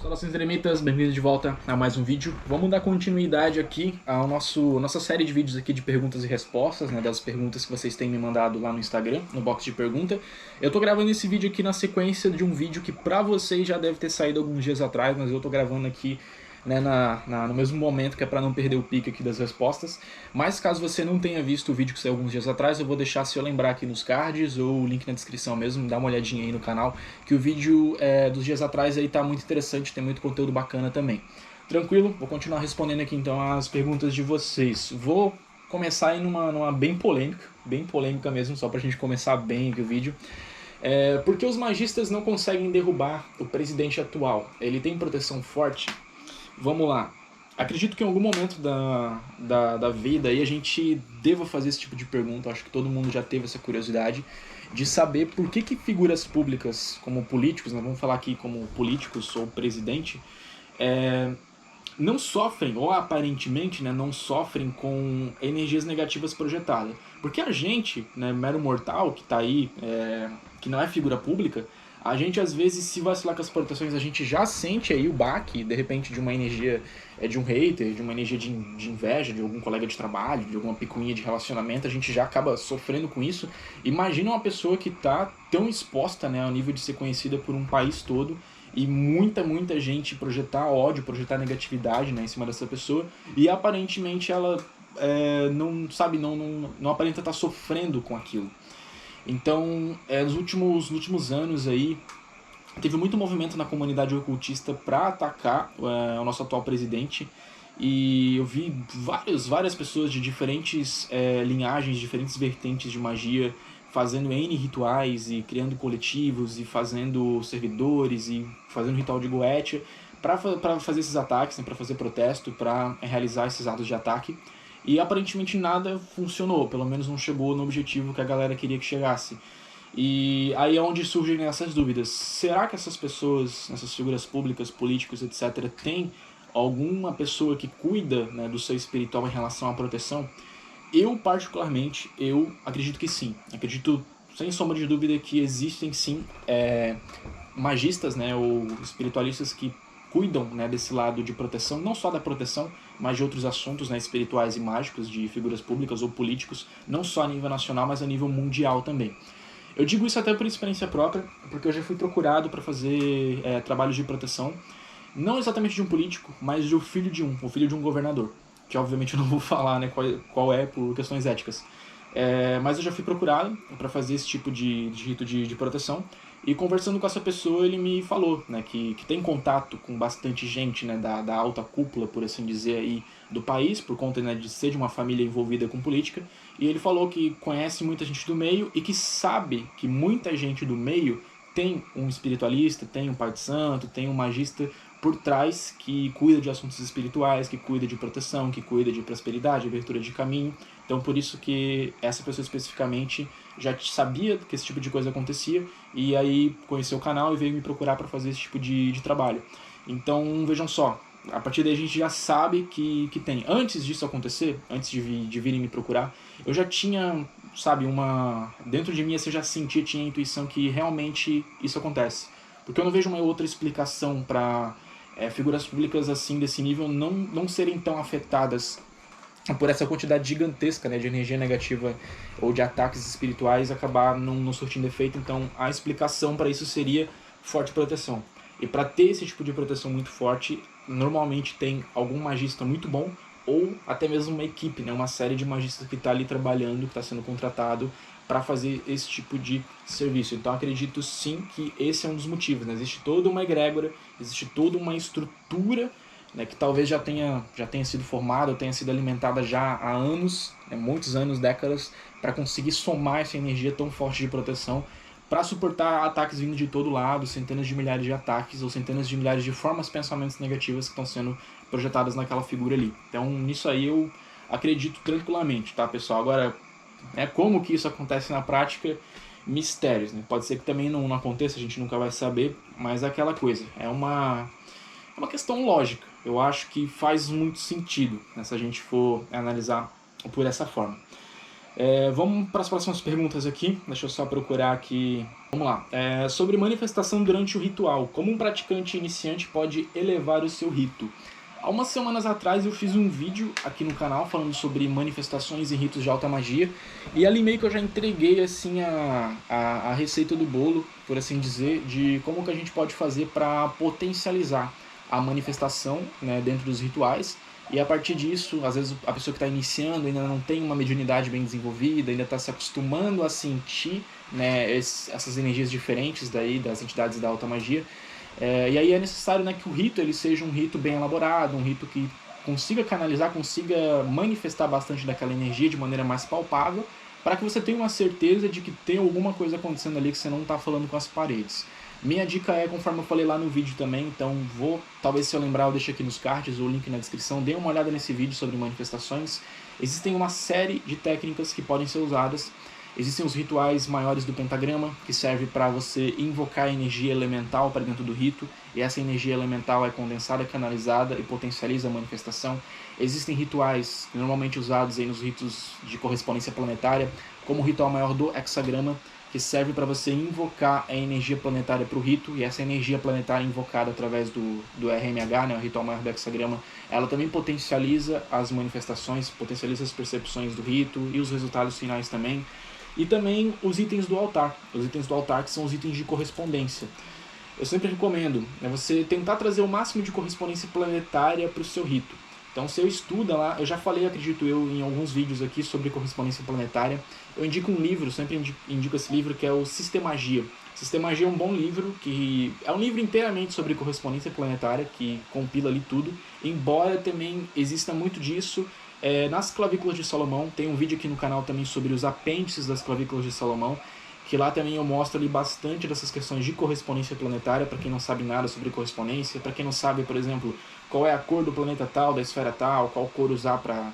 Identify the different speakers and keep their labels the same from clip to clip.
Speaker 1: Saudações eremitas, bem-vindos de volta a mais um vídeo. Vamos dar continuidade aqui à nossa série de vídeos aqui de perguntas e respostas, né, das perguntas que vocês têm me mandado lá no Instagram, no box de pergunta. Eu tô gravando esse vídeo aqui na sequência de um vídeo que pra vocês já deve ter saído alguns dias atrás, mas eu tô gravando aqui, né, no mesmo momento, que é pra não perder o pique aqui das respostas. Mas caso você não tenha visto o vídeo que saiu alguns dias atrás, eu vou deixar, se eu lembrar, aqui nos cards ou o link na descrição mesmo, dá uma olhadinha aí no canal, que o vídeo dos dias atrás aí tá muito interessante, tem muito conteúdo bacana também. Tranquilo? Vou continuar respondendo aqui então as perguntas de vocês. Vou começar aí numa bem polêmica mesmo, só pra gente começar bem aqui o vídeo. Por que os magistas não conseguem derrubar o presidente atual? Ele tem proteção forte? Vamos lá. Acredito que em algum momento da vida aí a gente deva fazer esse tipo de pergunta. Acho que todo mundo já teve essa curiosidade de saber por que figuras públicas como políticos, né, vamos falar aqui como políticos ou presidente, não sofrem, ou aparentemente, né, não sofrem com energias negativas projetadas. Porque a gente, né, mero mortal que está aí, que não é figura pública, a gente às vezes, se vacilar com as proteções, a gente já sente aí o baque, de repente, de uma energia de um hater, de uma energia de inveja, de algum colega de trabalho, de alguma picuinha de relacionamento, a gente já acaba sofrendo com isso. Imagina uma pessoa que está tão exposta, né, ao nível de ser conhecida por um país todo, e muita gente projetar ódio, projetar negatividade, né, em cima dessa pessoa, e aparentemente ela não aparenta estar sofrendo com aquilo. Então, nos últimos anos aí, teve muito movimento na comunidade ocultista para atacar o nosso atual presidente, e eu vi várias pessoas de diferentes linhagens, diferentes vertentes de magia, fazendo N rituais e criando coletivos e fazendo servidores e fazendo ritual de Goetia para fazer esses ataques, né, para fazer protesto, para realizar esses atos de ataque. E aparentemente nada funcionou, pelo menos não chegou no objetivo que a galera queria que chegasse. E aí é onde surgem essas dúvidas. Será que essas pessoas, essas figuras públicas, políticos, etc., têm alguma pessoa que cuida, né, do seu espiritual em relação à proteção? Eu, particularmente, eu acredito que sim. Acredito, sem sombra de dúvida, que existem sim magistas, né, ou espiritualistas que cuidam, né, desse lado de proteção, não só da proteção, mas de outros assuntos, né, espirituais e mágicos, de figuras públicas ou políticos, não só a nível nacional, mas a nível mundial também. Eu digo isso até por experiência própria, porque eu já fui procurado para fazer trabalhos de proteção, não exatamente de um político, mas o filho de um governador, que obviamente eu não vou falar, né, qual é por questões éticas. Mas eu já fui procurado para fazer esse tipo de rito de proteção, e conversando com essa pessoa ele me falou, né, que tem contato com bastante gente, né, da alta cúpula, por assim dizer, aí, do país, por conta, né, de ser de uma família envolvida com política, e ele falou que conhece muita gente do meio e que sabe que muita gente do meio tem um espiritualista, tem um pai de santo, tem um magista por trás que cuida de assuntos espirituais, que cuida de proteção, que cuida de prosperidade, abertura de caminho. Então por isso que essa pessoa especificamente já sabia que esse tipo de coisa acontecia, e aí conheceu o canal e veio me procurar para fazer esse tipo de trabalho. Então vejam só, a partir daí a gente já sabe que tem. Antes disso acontecer, antes de virem me procurar, eu já tinha, sabe, dentro de mim eu já sentia, tinha a intuição que realmente isso acontece. Porque eu não vejo uma outra explicação para figuras públicas assim desse nível não serem tão afetadas por essa quantidade gigantesca, né, de energia negativa ou de ataques espirituais acabar não surtindo efeito. Então a explicação para isso seria forte proteção. E para ter esse tipo de proteção muito forte, normalmente tem algum magista muito bom, ou até mesmo uma equipe, né, uma série de magistas que está ali trabalhando, que está sendo contratado para fazer esse tipo de serviço. Então acredito sim que esse é um dos motivos, né? Existe toda uma egrégora, existe toda uma estrutura, né, que talvez já tenha sido formada, ou tenha sido alimentada já há anos, né, muitos anos, décadas, para conseguir somar essa energia tão forte de proteção para suportar ataques vindo de todo lado, centenas de milhares de ataques ou centenas de milhares de formas, pensamentos negativas que estão sendo projetadas naquela figura ali. Então nisso aí eu acredito tranquilamente, tá, pessoal? Agora, como que isso acontece na prática? Mistérios, né? Pode ser que também não aconteça, a gente nunca vai saber, mas é aquela coisa, é uma questão lógica. Eu acho que faz muito sentido, né, se a gente for analisar por essa forma. Vamos para as próximas perguntas aqui. Deixa eu só procurar aqui. Vamos lá. Sobre manifestação durante o ritual. Como um praticante iniciante pode elevar o seu rito? Há umas semanas atrás eu fiz um vídeo aqui no canal falando sobre manifestações e ritos de alta magia. E ali meio que eu já entreguei assim a receita do bolo, por assim dizer, de como que a gente pode fazer para potencializar a manifestação, né, dentro dos rituais. E a partir disso, às vezes a pessoa que está iniciando ainda não tem uma mediunidade bem desenvolvida, ainda está se acostumando a sentir, né, essas energias diferentes daí das entidades da alta magia. E aí é necessário, né, que o rito ele seja um rito bem elaborado, um rito que consiga canalizar, consiga manifestar bastante daquela energia de maneira mais palpável, para que você tenha uma certeza de que tem alguma coisa acontecendo ali que você não está falando com as paredes. Minha dica é, conforme eu falei lá no vídeo também, então talvez se eu lembrar eu deixo aqui nos cards ou o link na descrição, dê uma olhada nesse vídeo sobre manifestações. Existem uma série de técnicas que podem ser usadas. Existem os rituais maiores do pentagrama, que serve para você invocar energia elemental para dentro do rito, e essa energia elemental é condensada, canalizada e potencializa a manifestação. Existem rituais normalmente usados aí nos ritos de correspondência planetária, como o ritual maior do hexagrama, que serve para você invocar a energia planetária para o rito, e essa energia planetária invocada através do RMH, né, o ritual maior do hexagrama, ela também potencializa as manifestações, potencializa as percepções do rito e os resultados finais também. E também os itens do altar. Os itens do altar que são os itens de correspondência. Eu sempre recomendo, né, você tentar trazer o máximo de correspondência planetária para o seu rito. Então, se eu estuda lá, eu já falei, acredito eu, em alguns vídeos aqui sobre correspondência planetária. Eu indico um livro, sempre indico esse livro, que é o Sistemagia. Sistemagia é um bom livro, que é um livro inteiramente sobre correspondência planetária, que compila ali tudo, embora também exista muito disso nas clavículas de Salomão. Tem um vídeo aqui no canal também sobre os apêndices das clavículas de Salomão, que lá também eu mostro ali bastante dessas questões de correspondência planetária, para quem não sabe nada sobre correspondência, para quem não sabe, por exemplo, qual é a cor do planeta tal, da esfera tal, qual cor usar para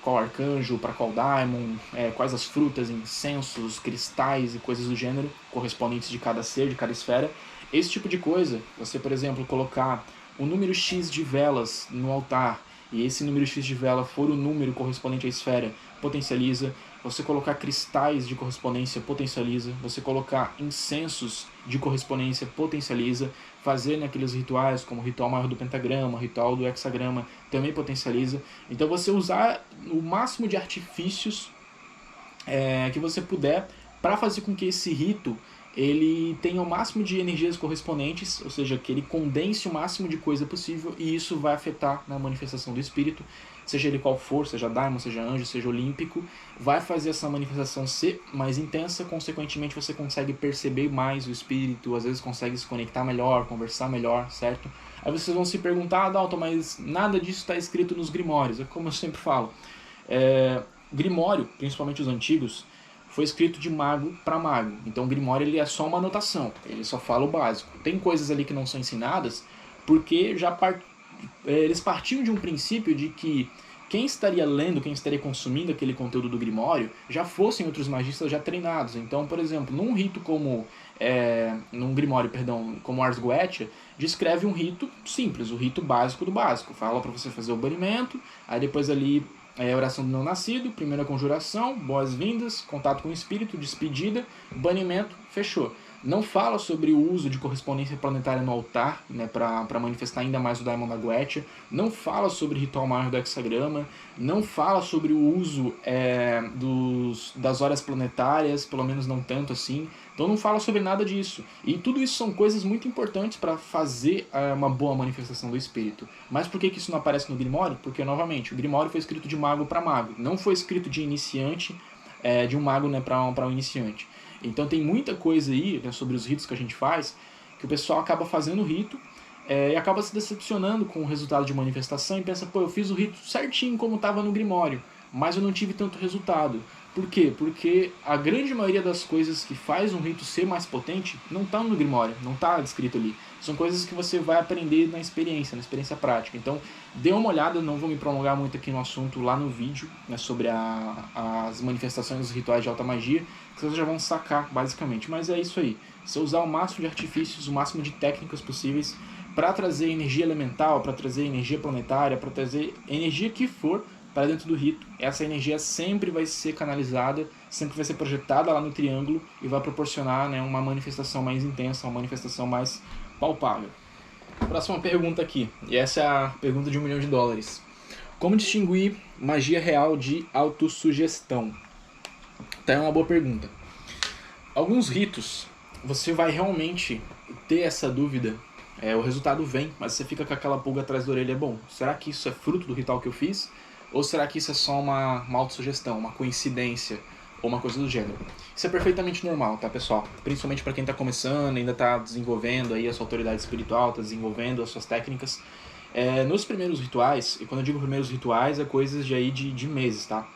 Speaker 1: qual arcanjo, para qual daimon, quais as frutas, incensos, cristais e coisas do gênero, correspondentes de cada ser, de cada esfera. Esse tipo de coisa, você, por exemplo, colocar um número X de velas no altar, e esse número X de vela for o número correspondente à esfera, potencializa. Você colocar cristais de correspondência, potencializa. Você colocar incensos de correspondência, potencializa. Fazer naqueles rituais, como o ritual maior do pentagrama, o ritual do hexagrama, também potencializa. Então você usar o máximo de artifícios que você puder para fazer com que esse rito ele tenha o máximo de energias correspondentes, ou seja, que ele condense o máximo de coisa possível, e isso vai afetar na manifestação do espírito, seja ele qual for, seja daimon, seja anjo, seja olímpico, vai fazer essa manifestação ser mais intensa, consequentemente você consegue perceber mais o espírito, às vezes consegue se conectar melhor, conversar melhor, certo? Aí vocês vão se perguntar, Dalton, mas nada disso está escrito nos grimórios. É como eu sempre falo, grimório, principalmente os antigos, foi escrito de mago para mago. Então o Grimório ele é só uma anotação, ele só fala o básico. Tem coisas ali que não são ensinadas porque eles partiam de um princípio de que quem estaria lendo, quem estaria consumindo aquele conteúdo do Grimório já fossem outros magistas já treinados. Então, por exemplo, num rito como num Grimório, perdão, como Ars Goetia, descreve um rito simples, o rito básico do básico. Fala para você fazer o banimento, aí depois ali oração do não nascido, primeira conjuração, boas-vindas, contato com o espírito, despedida, banimento, fechou. Não fala sobre o uso de correspondência planetária no altar, né, para manifestar ainda mais o Daimon da Goetia. Não fala sobre ritual maior do hexagrama. Não fala sobre o uso das horas planetárias, pelo menos não tanto assim. Então não fala sobre nada disso. E tudo isso são coisas muito importantes para fazer uma boa manifestação do espírito. Mas por que isso não aparece no Grimório? Porque, novamente, o Grimório foi escrito de mago para mago. Não foi escrito de iniciante, de um mago, né, para um iniciante. Então tem muita coisa aí, né, sobre os ritos que a gente faz, que o pessoal acaba fazendo o rito e acaba se decepcionando com o resultado de manifestação e pensa, pô, eu fiz o rito certinho como estava no Grimório, mas eu não tive tanto resultado. Por quê? Porque a grande maioria das coisas que faz um rito ser mais potente não está no Grimório, não está descrito ali. São coisas que você vai aprender na experiência prática. Então, dê uma olhada, não vou me prolongar muito aqui no assunto lá no vídeo, né, sobre as manifestações dos rituais de alta magia, que vocês já vão sacar basicamente. Mas é isso aí, você usar o máximo de artifícios, o máximo de técnicas possíveis para trazer energia elemental, para trazer energia planetária, para trazer energia que for, para dentro do rito. Essa energia sempre vai ser canalizada, sempre vai ser projetada lá no triângulo e vai proporcionar, né, uma manifestação mais intensa, uma manifestação mais palpável. Próxima pergunta aqui, e essa é a pergunta de $1 milhão. Como distinguir magia real de autossugestão? Então é uma boa pergunta. Alguns ritos, você vai realmente ter essa dúvida, o resultado vem, mas você fica com aquela pulga atrás da orelha. Bom, será que isso é fruto do ritual que eu fiz? Ou será que isso é só uma autossugestão, uma coincidência, ou uma coisa do gênero? Isso é perfeitamente normal, tá, pessoal? Principalmente para quem está começando, ainda está desenvolvendo aí a sua autoridade espiritual, está desenvolvendo as suas técnicas. Nos primeiros rituais, e quando eu digo primeiros rituais, é coisas de meses, tá?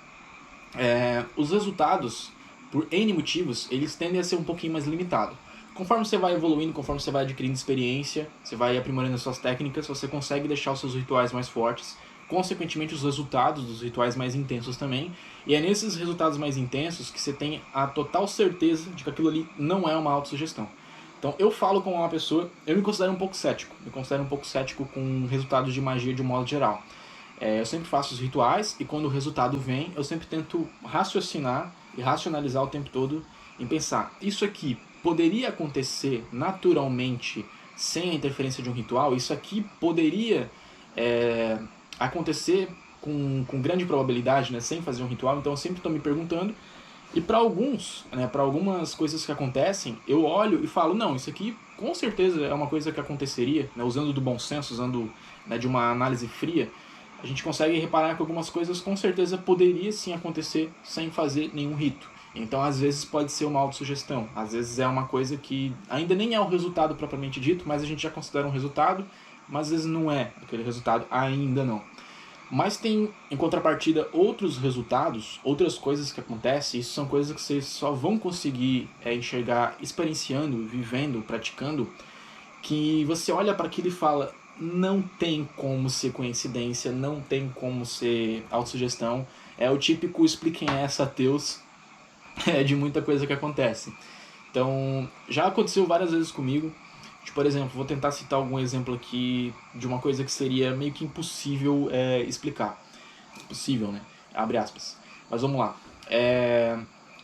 Speaker 1: Os resultados, por N motivos, eles tendem a ser um pouquinho mais limitados. Conforme você vai evoluindo, conforme você vai adquirindo experiência, você vai aprimorando as suas técnicas, você consegue deixar os seus rituais mais fortes, consequentemente os resultados dos rituais mais intensos também, e é nesses resultados mais intensos que você tem a total certeza de que aquilo ali não é uma autossugestão. Então eu falo como uma pessoa, eu me considero um pouco cético com resultados de magia de um modo geral. Eu sempre faço os rituais e quando o resultado vem, eu sempre tento raciocinar e racionalizar o tempo todo em pensar, isso aqui poderia acontecer naturalmente sem a interferência de um ritual? Isso aqui poderia acontecer com grande probabilidade, né, sem fazer um ritual? Então eu sempre estou me perguntando. E para alguns, né, para algumas coisas que acontecem, eu olho e falo, não, isso aqui com certeza é uma coisa que aconteceria, né, usando do bom senso, usando, né, de uma análise fria, a gente consegue reparar que algumas coisas com certeza poderia sim acontecer sem fazer nenhum rito. Então às vezes pode ser uma autossugestão, às vezes é uma coisa que ainda nem é o resultado propriamente dito, mas a gente já considera um resultado, mas às vezes não é aquele resultado, ainda não. Mas tem, em contrapartida, outros resultados, outras coisas que acontecem, isso são coisas que vocês só vão conseguir enxergar experienciando, vivendo, praticando, que você olha para aquilo e fala, não tem como ser coincidência, não tem como ser autossugestão, é o típico expliquem essa ateus de muita coisa que acontece. Então, já aconteceu várias vezes comigo. Por exemplo, vou tentar citar algum exemplo aqui de uma coisa que seria meio que impossível explicar. Impossível, né? Abre aspas. Mas vamos lá.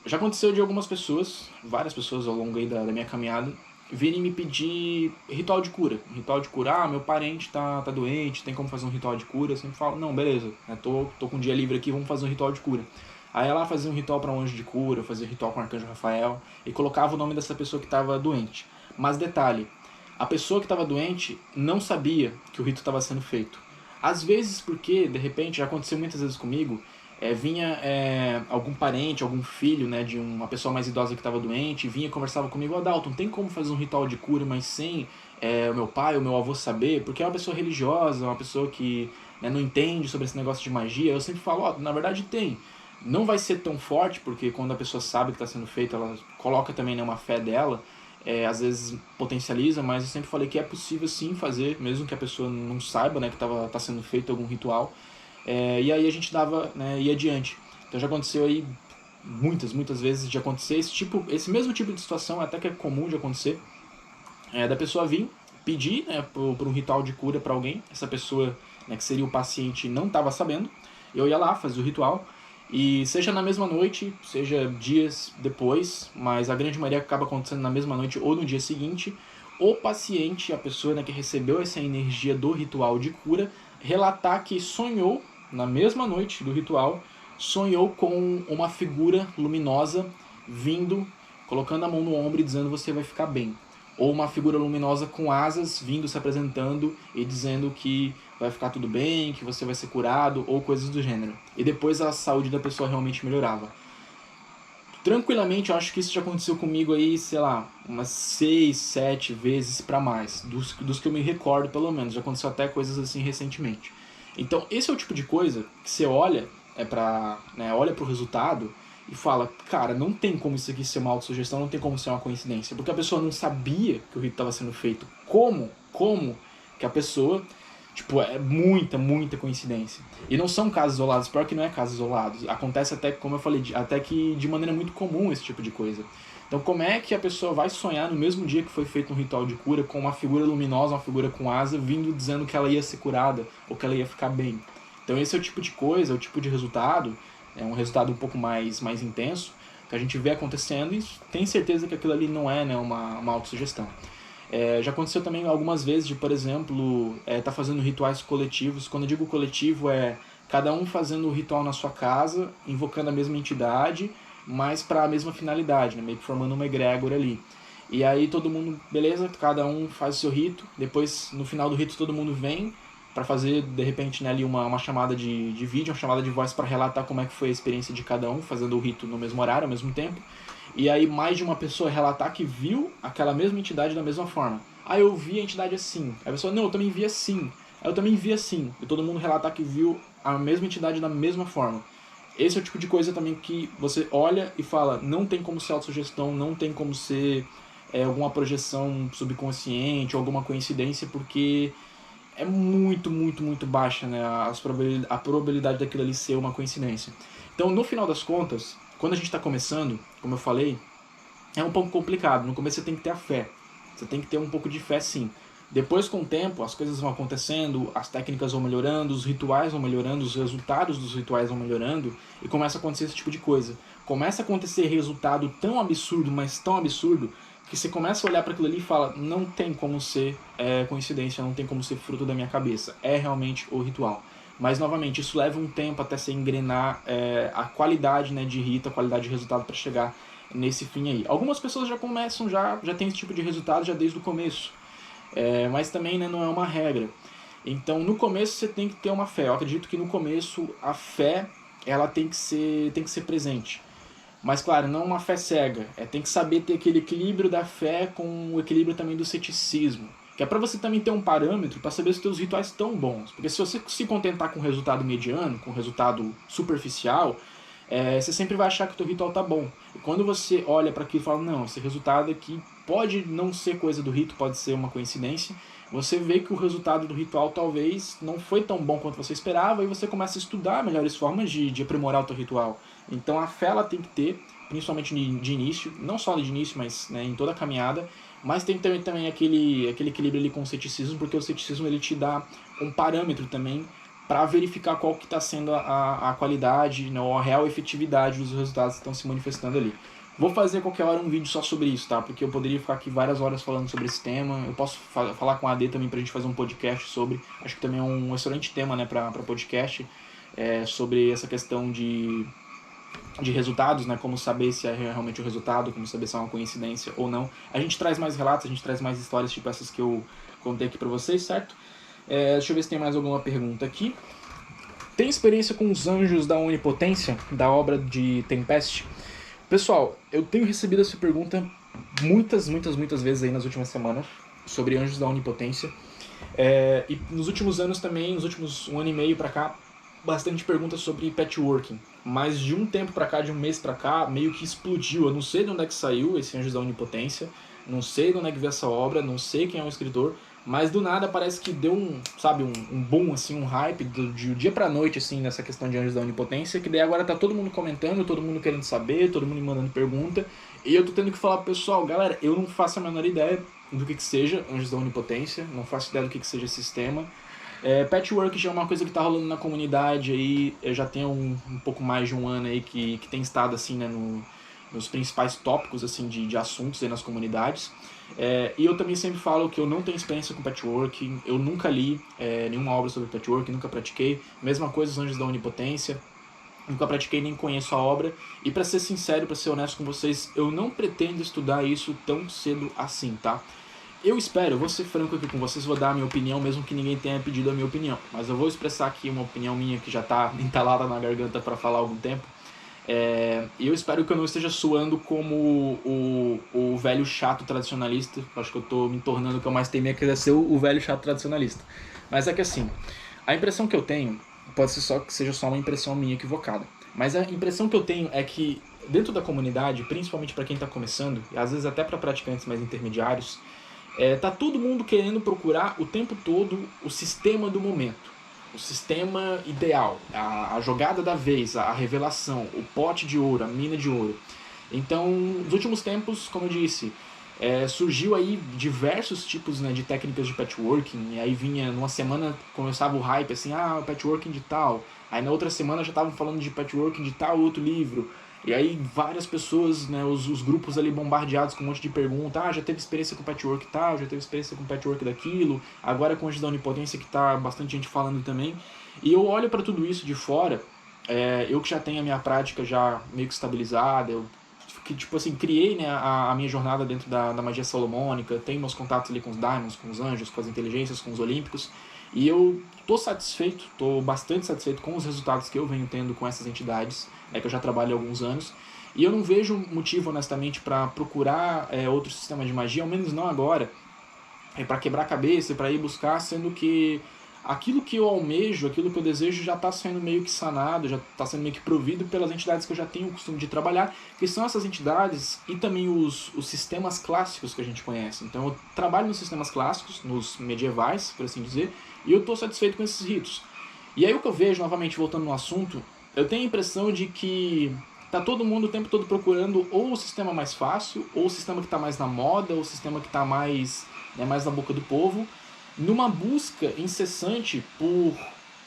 Speaker 1: Já aconteceu de algumas pessoas, várias pessoas ao longo aí da minha caminhada, virem me pedir ritual de cura. Ritual de cura, meu parente tá doente, tem como fazer um ritual de cura? Eu sempre falo, não, beleza, tô com um dia livre aqui, vamos fazer um ritual de cura. Aí ela fazia um ritual para um anjo de cura, fazia um ritual com o arcanjo Rafael, e colocava o nome dessa pessoa que estava doente. Mas detalhe, a pessoa que estava doente não sabia que o rito estava sendo feito. Às vezes porque, de repente, já aconteceu muitas vezes comigo, vinha algum parente, algum filho, né, de uma pessoa mais idosa que estava doente, vinha e conversava comigo, Dalton, tem como fazer um ritual de cura, mas sem o meu pai ou meu avô saber? Porque é uma pessoa religiosa, uma pessoa que, né, não entende sobre esse negócio de magia. Eu sempre falo, na verdade tem. Não vai ser tão forte, porque quando a pessoa sabe que está sendo feito, ela coloca também, né, uma fé dela, às vezes potencializa, mas eu sempre falei que é possível sim fazer, mesmo que a pessoa não saiba, né, que tá sendo feito algum ritual. E aí a gente ia adiante. Então já aconteceu aí muitas vezes de acontecer esse mesmo tipo de situação, até que é comum de acontecer, da pessoa vir pedir, né, por um ritual de cura para alguém. Essa pessoa, né, que seria o paciente, não estava sabendo. Eu ia lá fazer o ritual. E seja na mesma noite, seja dias depois, mas a grande maioria acaba acontecendo na mesma noite ou no dia seguinte, o paciente, a pessoa, né, que recebeu essa energia do ritual de cura, relatar que sonhou, na mesma noite do ritual, sonhou com uma figura luminosa vindo, colocando a mão no ombro e dizendo você vai ficar bem. Ou uma figura luminosa com asas vindo, se apresentando e dizendo que vai ficar tudo bem, que você vai ser curado, ou coisas do gênero. E depois a saúde da pessoa realmente melhorava. Tranquilamente, eu acho que isso já aconteceu comigo aí, sei lá, umas 6, 7 vezes pra mais. Dos que eu me recordo, pelo menos. Já aconteceu até coisas assim recentemente. Então, esse é o tipo de coisa que você olha, olha pro resultado e fala, cara, não tem como isso aqui ser uma autossugestão, não tem como ser uma coincidência. Porque a pessoa não sabia que o rito estava sendo feito. Como que a pessoa... é muita coincidência. E não são casos isolados, pior que não é casos isolados. Acontece até, como eu falei, até que de maneira muito comum esse tipo de coisa. Então como é que a pessoa vai sonhar no mesmo dia que foi feito um ritual de cura com uma figura luminosa, uma figura com asa, vindo dizendo que ela ia ser curada ou que ela ia ficar bem? Então esse é o tipo de coisa, é o tipo de resultado, é um resultado um pouco mais intenso, que a gente vê acontecendo e tem certeza que aquilo ali não é, né, uma autossugestão. Já aconteceu também algumas vezes de, por exemplo, tá fazendo rituais coletivos. Quando eu digo coletivo, é cada um fazendo o ritual na sua casa, invocando a mesma entidade, mas para a mesma finalidade, né? Meio que formando uma egrégora ali. E aí todo mundo, beleza, cada um faz o seu rito, depois no final do rito todo mundo vem para fazer, de repente, né, ali uma chamada de vídeo, uma chamada de voz para relatar como é que foi a experiência de cada um, fazendo o rito no mesmo horário, ao mesmo tempo. E aí mais de uma pessoa relatar que viu aquela mesma entidade da mesma forma. Ah, eu vi a entidade assim. Aí a pessoa, não, eu também vi assim. Aí eu também vi assim. E todo mundo relatar que viu a mesma entidade da mesma forma. Esse é o tipo de coisa também que você olha e fala, não tem como ser autossugestão, não tem como ser alguma projeção subconsciente ou alguma coincidência, porque é muito baixa, né, a probabilidade daquilo ali ser uma coincidência. Então, no final das contas, quando a gente está começando, como eu falei, é um pouco complicado. No começo você tem que ter a fé. Você tem que ter um pouco de fé, sim. Depois, com o tempo, as coisas vão acontecendo, as técnicas vão melhorando, os rituais vão melhorando, os resultados dos rituais vão melhorando e começa a acontecer esse tipo de coisa. Começa a acontecer resultado tão absurdo, mas tão absurdo, que você começa a olhar para aquilo ali e fala, não tem como ser coincidência, não tem como ser fruto da minha cabeça. É realmente o ritual. Mas, novamente, isso leva um tempo até você engrenar a qualidade, né, de rito, a qualidade de resultado para chegar nesse fim aí. Algumas pessoas já começam, já tem esse tipo de resultado já desde o começo. Mas também, né, não é uma regra. Então, no começo você tem que ter uma fé. Eu acredito que no começo a fé ela tem que ser presente. Mas, claro, não uma fé cega. Tem que saber ter aquele equilíbrio da fé com o equilíbrio também do ceticismo. Que é para você também ter um parâmetro para saber se os seus rituais estão bons. Porque se você se contentar com um resultado mediano, com um resultado superficial, você sempre vai achar que o teu ritual tá bom. E quando você olha para aquilo e fala, não, esse resultado aqui pode não ser coisa do rito, pode ser uma coincidência, você vê que o resultado do ritual talvez não foi tão bom quanto você esperava e você começa a estudar melhores formas de aprimorar o teu ritual. Então a fé ela tem que ter, principalmente de início, não só de início, mas, né, em toda a caminhada, mas tem que ter também aquele equilíbrio ali com o ceticismo, porque o ceticismo ele te dá um parâmetro também para verificar qual que está sendo a qualidade, né, ou a real efetividade dos resultados que estão se manifestando ali. Vou fazer qualquer hora um vídeo só sobre isso, tá? Porque eu poderia ficar aqui várias horas falando sobre esse tema. Eu posso falar com a AD também pra gente fazer um podcast sobre. Acho que também é um excelente tema, né, pra podcast. Sobre essa questão de resultados, né? Como saber se é realmente o resultado, como saber se é uma coincidência ou não. A gente traz mais relatos, a gente traz mais histórias tipo essas que eu contei aqui pra vocês, certo? Deixa eu ver se tem mais alguma pergunta aqui. Tem experiência com os anjos da onipotência, da obra de Tempest? Pessoal, eu tenho recebido essa pergunta muitas vezes aí nas últimas semanas sobre anjos da onipotência. E nos últimos anos também, nos últimos 1 ano e meio pra cá, bastante perguntas sobre patchworking. Mas de um tempo pra cá, de um mês pra cá, meio que explodiu. Eu não sei de onde é que saiu esse Anjos da Onipotência, não sei de onde é que veio essa obra, não sei quem é o escritor, mas do nada parece que deu um boom, assim, um hype de dia pra noite, assim, nessa questão de Anjos da Onipotência, que daí agora tá todo mundo comentando, todo mundo querendo saber, todo mundo me mandando pergunta, e eu tô tendo que falar pro pessoal, galera, eu não faço a menor ideia do que seja Anjos da Onipotência, não faço ideia do que seja esse sistema. Patchwork já é uma coisa que tá rolando na comunidade aí, eu já tenho um pouco mais de 1 ano aí que tem estado assim, né, nos principais tópicos assim, de assuntos aí nas comunidades. E eu também sempre falo que eu não tenho experiência com patchwork, eu nunca li nenhuma obra sobre patchwork, nunca pratiquei. Mesma coisa os Anjos da Onipotência, nunca pratiquei nem conheço a obra. E pra ser sincero, pra ser honesto com vocês, eu não pretendo estudar isso tão cedo assim, tá? Eu espero, eu vou ser franco aqui com vocês, vou dar a minha opinião, mesmo que ninguém tenha pedido a minha opinião. Mas eu vou expressar aqui uma opinião minha que já está entalada na garganta para falar há algum tempo. E eu espero que eu não esteja soando como o velho chato tradicionalista. Acho que eu estou me tornando o que eu mais temia, que é ser o velho chato tradicionalista. Mas é que assim, a impressão que eu tenho, pode ser que seja só uma impressão minha equivocada. Mas a impressão que eu tenho é que dentro da comunidade, principalmente para quem está começando, e às vezes até para praticantes mais intermediários, tá todo mundo querendo procurar o tempo todo o sistema do momento, o sistema ideal, a jogada da vez, a revelação, o pote de ouro, a mina de ouro. Então, nos últimos tempos, como eu disse, surgiu aí diversos tipos, né, de técnicas de patchworking, e aí vinha, numa semana começava o hype, assim, patchworking de tal, aí na outra semana já estavam falando de patchworking de tal outro livro, e aí várias pessoas, né, os grupos ali bombardeados com um monte de perguntas, já teve experiência com patchwork tal, já teve experiência com patchwork daquilo, agora com o Anjos da Onipotência que tá bastante gente falando também, e eu olho para tudo isso de fora, eu que já tenho a minha prática já meio que estabilizada, eu que, tipo assim, criei, né, a minha jornada dentro da magia salomônica, tenho meus contatos ali com os daimons, com os anjos, com as inteligências, com os olímpicos, e eu tô satisfeito, tô bastante satisfeito com os resultados que eu venho tendo com essas entidades, que eu já trabalho há alguns anos, e eu não vejo motivo, honestamente, para procurar outro sistema de magia, ao menos não agora, para quebrar a cabeça, para ir buscar, sendo que aquilo que eu almejo, aquilo que eu desejo já está sendo meio que sanado, já está sendo meio que provido pelas entidades que eu já tenho o costume de trabalhar, que são essas entidades e também os sistemas clássicos que a gente conhece. Então eu trabalho nos sistemas clássicos, nos medievais, por assim dizer, e eu estou satisfeito com esses ritos. E aí o que eu vejo, novamente voltando no assunto, eu tenho a impressão de que tá todo mundo o tempo todo procurando ou o sistema mais fácil, ou o sistema que está mais na moda, ou o sistema que está mais na boca do povo, numa busca incessante por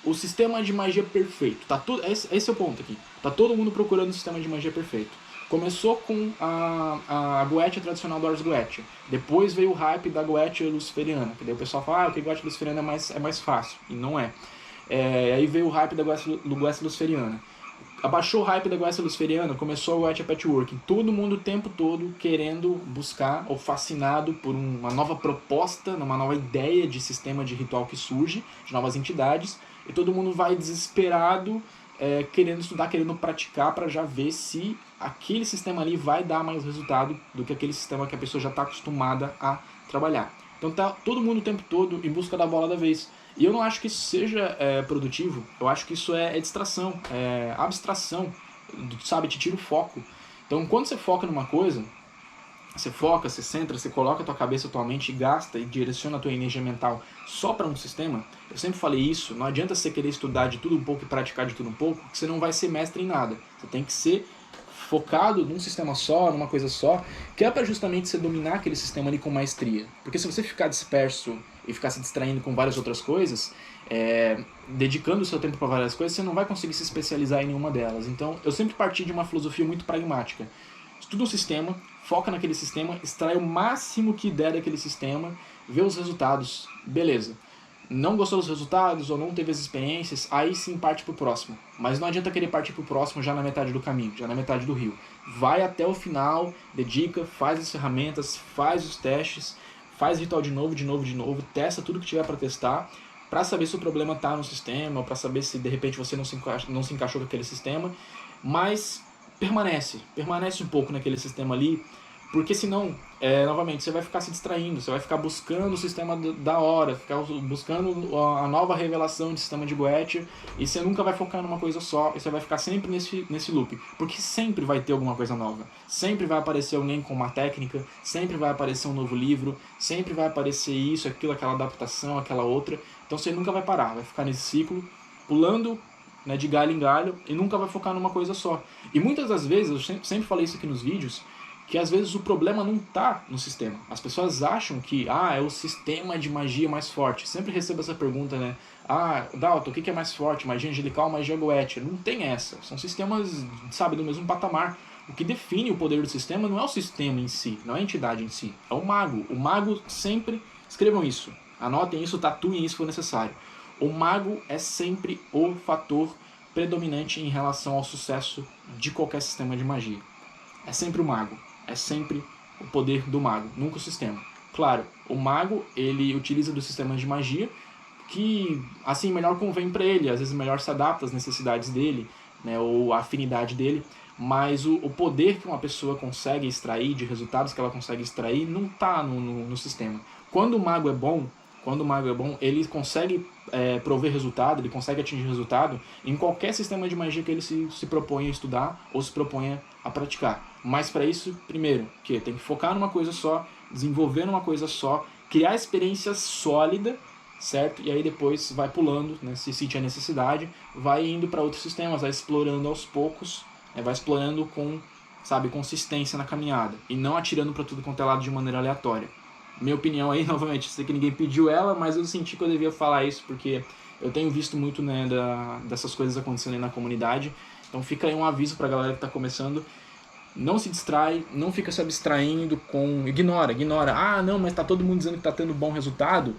Speaker 1: o sistema de magia perfeito. Esse é o ponto aqui. Tá todo mundo procurando o sistema de magia perfeito. Começou com a Goetia tradicional do Ars Goetia. Depois veio o hype da Goetia luciferiana. Que daí o pessoal fala, que a Goetia luciferiana é mais fácil. E não é. Aí veio o hype da Goetia luciferiana. Abaixou o hype da Goetia luciferiana, começou a Goetia Patchworking. Todo mundo o tempo todo querendo buscar ou fascinado por uma nova proposta, uma nova ideia de sistema de ritual que surge, de novas entidades, e todo mundo vai desesperado, querendo estudar, querendo praticar para já ver se aquele sistema ali vai dar mais resultado do que aquele sistema que a pessoa já está acostumada a trabalhar. Então tá todo mundo o tempo todo em busca da bola da vez. E eu não acho que isso seja produtivo, eu acho que isso é distração, é abstração, sabe, te tira o foco. Então quando você foca numa coisa, você foca, você centra, você coloca a tua cabeça, a tua mente e gasta e direciona a tua energia mental só para um sistema, eu sempre falei isso, não adianta você querer estudar de tudo um pouco e praticar de tudo um pouco, porque você não vai ser mestre em nada. Você tem que ser focado num sistema só, numa coisa só, que é para justamente você dominar aquele sistema ali com maestria. Porque se você ficar disperso e ficar se distraindo com várias outras coisas, dedicando o seu tempo para várias coisas, você não vai conseguir se especializar em nenhuma delas. Então, eu sempre parti de uma filosofia muito pragmática. Estuda um sistema, foca naquele sistema, extrai o máximo que der daquele sistema, vê os resultados, beleza. Não gostou dos resultados ou não teve as experiências, aí sim parte pro próximo. Mas não adianta querer partir pro próximo já na metade do caminho, já na metade do rio. Vai até o final, dedica, faz as ferramentas, faz os testes, faz ritual de novo, testa tudo que tiver para testar, para saber se o problema tá no sistema, para saber se de repente você não se encaixou com aquele sistema, mas permanece um pouco naquele sistema ali, porque senão, novamente, você vai ficar se distraindo, você vai ficar buscando o sistema da hora, ficar buscando a nova revelação de sistema de Goetia, e você nunca vai focar numa coisa só, e você vai ficar sempre nesse loop, porque sempre vai ter alguma coisa nova, sempre vai aparecer alguém com uma técnica, sempre vai aparecer um novo livro, sempre vai aparecer isso, aquilo, aquela adaptação, aquela outra, então você nunca vai parar, vai ficar nesse ciclo, pulando, né, de galho em galho, e nunca vai focar numa coisa só. E muitas das vezes, eu sempre falei isso aqui nos vídeos, que às vezes o problema não está no sistema. As pessoas acham que é o sistema de magia mais forte. Sempre recebo essa pergunta, né? Dalton, o que é mais forte? Magia angelical ou magia goétia? Não tem essa. São sistemas, sabe, do mesmo patamar. O que define o poder do sistema não é o sistema em si, não é a entidade em si. É o mago. O mago sempre... Escrevam isso. Anotem isso, tatuem isso se for necessário. O mago é sempre o fator predominante em relação ao sucesso de qualquer sistema de magia. É sempre o mago. É sempre o poder do mago, nunca o sistema. Claro, o mago, ele utiliza dos sistemas de magia que, assim, melhor convém para ele, às vezes melhor se adapta às necessidades dele, né, ou à afinidade dele, mas o poder que uma pessoa consegue extrair, de resultados que ela consegue extrair, não está no sistema. Quando o mago é bom, ele consegue prover resultado, ele consegue atingir resultado em qualquer sistema de magia que ele se proponha a estudar ou se proponha a praticar. Mas para isso, primeiro, tem que focar numa coisa só, desenvolver numa coisa só, criar experiência sólida, certo? E aí depois vai pulando, né, se sentir a necessidade, vai indo para outros sistemas, vai explorando aos poucos, vai explorando com sabe, consistência na caminhada e não atirando para tudo quanto é lado de maneira aleatória. Minha opinião aí, novamente, sei que ninguém pediu ela, mas eu senti que eu devia falar isso porque eu tenho visto muito, né, dessas coisas acontecendo aí na comunidade. Então fica aí um aviso pra galera que tá começando. Não se distrai, não fica se abstraindo com... Ignora. Ah, não, mas tá todo mundo dizendo que tá tendo bom resultado.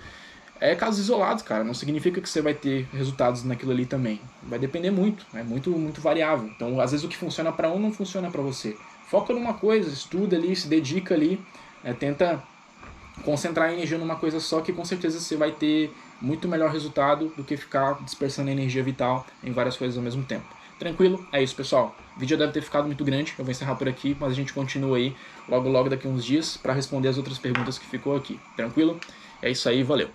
Speaker 1: É casos isolados, cara. Não significa que você vai ter resultados naquilo ali também. Vai depender muito. É muito variável. Então, às vezes o que funciona pra um não funciona pra você. Foca numa coisa, estuda ali, se dedica ali. Tenta concentrar a energia numa coisa só, que com certeza você vai ter muito melhor resultado do que ficar dispersando a energia vital em várias coisas ao mesmo tempo. Tranquilo? É isso, pessoal. O vídeo deve ter ficado muito grande, eu vou encerrar por aqui, mas a gente continua aí logo daqui a uns dias para responder as outras perguntas que ficou aqui. Tranquilo? É isso aí, valeu!